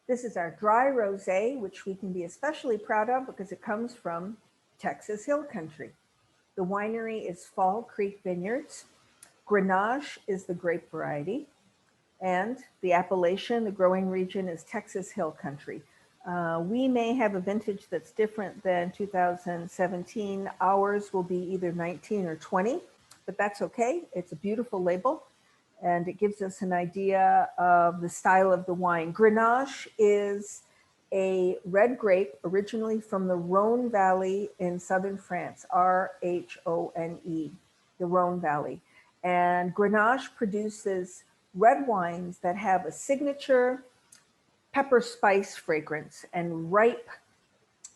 This is our dry rosé, which we can be especially proud of because it comes from Texas Hill Country. The winery is Fall Creek Vineyards. Grenache is the grape variety, and the appellation, the growing region, is Texas Hill Country. We may have a vintage that's different than 2017. Ours will be either 19 or 20, but that's okay. It's a beautiful label, and it gives us an idea of the style of the wine. Grenache is a red grape originally from the Rhone Valley in southern France, Rhone, the Rhone Valley. And Grenache produces red wines that have a signature pepper spice fragrance and ripe,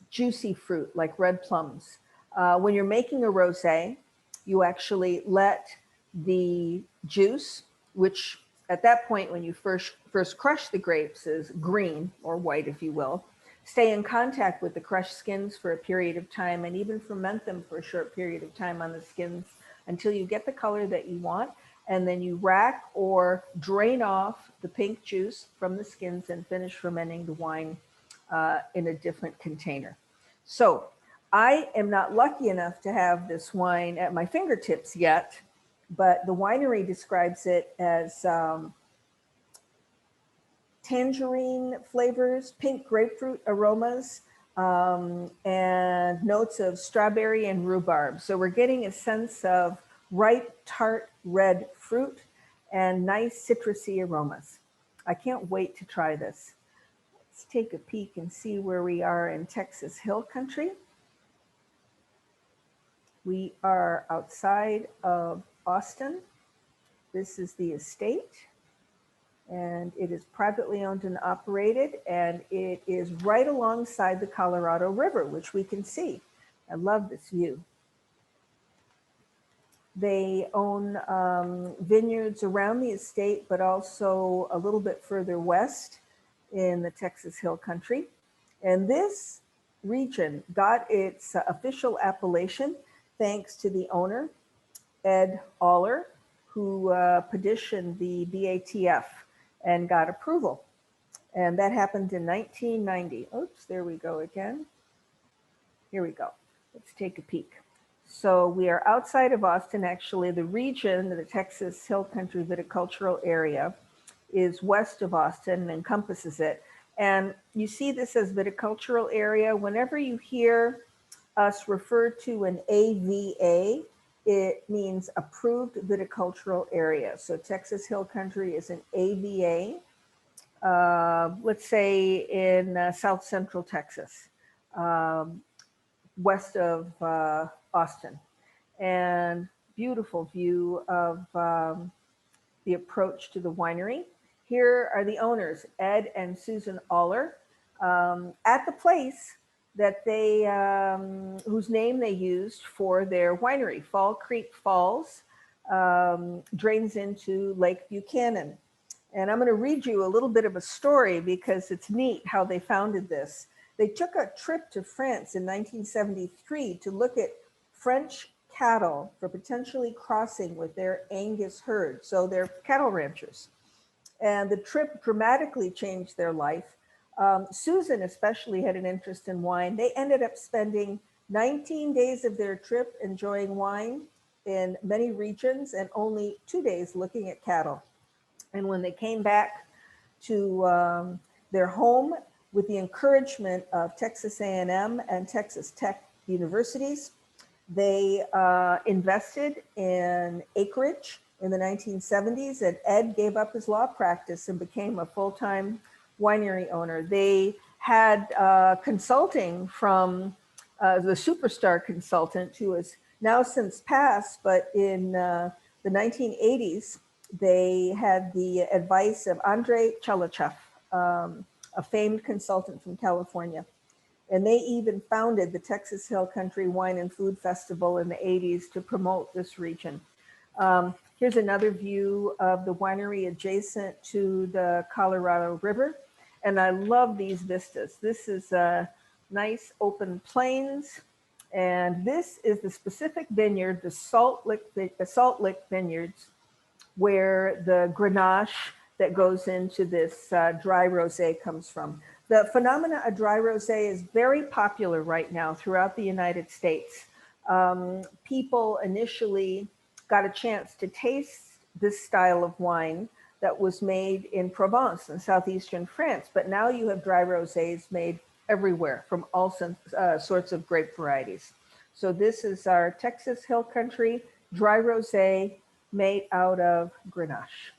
juicy fruit like red plums. When you're making a rosé, you actually let the juice, which at that point when you first crush the grapes is green or white, if you will, stay in contact with the crushed skins for a period of time and even ferment them for a short period of time on the skins until you get the color that you want. And then you rack or drain off the pink juice from the skins and finish fermenting the wine in a different container. So I am not lucky enough to have this wine at my fingertips yet, but the winery describes it as tangerine flavors, pink grapefruit aromas, and notes of strawberry and rhubarb. So we're getting a sense of ripe, tart, red fruit and nice citrusy aromas. I can't wait to try this. Let's take a peek and see where we are in Texas Hill Country. We are outside of Austin. This is the estate, and it is privately owned and operated, and it is right alongside the Colorado River, which we can see. I love this view. They own vineyards around the estate, but also a little bit further west in the Texas Hill Country. And this region got its official appellation thanks to the owner, Ed Aller, who petitioned the BATF and got approval. And that happened in 1990. Oops, there we go again. Here we go. Let's take a peek. So we are outside of Austin. Actually, the region, the Texas Hill Country viticultural area, is west of Austin and encompasses it. And you see this as viticultural area. Whenever you hear us refer to an AVA, it means approved viticultural area. So Texas Hill Country is an AVA, let's say in South Central Texas, west of Austin. And beautiful view of the approach to the winery. Here are the owners, Ed and Susan Aller, at the place that they, whose name they used for their winery. Fall Creek Falls drains into Lake Buchanan. And I'm going to read you a little bit of a story because it's neat how they founded this. They took a trip to France in 1973 to look at French cattle for potentially crossing with their Angus herd. So they're cattle ranchers. And the trip dramatically changed their life. Susan especially had an interest in wine. They ended up spending 19 days of their trip enjoying wine in many regions and only 2 days looking at cattle. And when they came back to their home with the encouragement of Texas A&M and Texas Tech universities, they invested in acreage in the 1970s, and Ed gave up his law practice and became a full-time winery owner. They had consulting from the superstar consultant who has now since passed, but in the 1980s, they had the advice of Andrei Chalachev, a famed consultant from California. And they even founded the Texas Hill Country Wine and Food Festival in the 80s to promote this region. Here's another view of the winery adjacent to the Colorado River. And I love these vistas. This is nice open plains. And this is the specific vineyard, the Salt Lick Vineyards, where the Grenache that goes into this dry rosé comes from. The phenomena of dry rosé is very popular right now throughout the United States. People initially got a chance to taste this style of wine that was made in Provence in southeastern France, but now you have dry rosés made everywhere from all sorts of grape varieties. So this is our Texas Hill Country dry rosé made out of Grenache.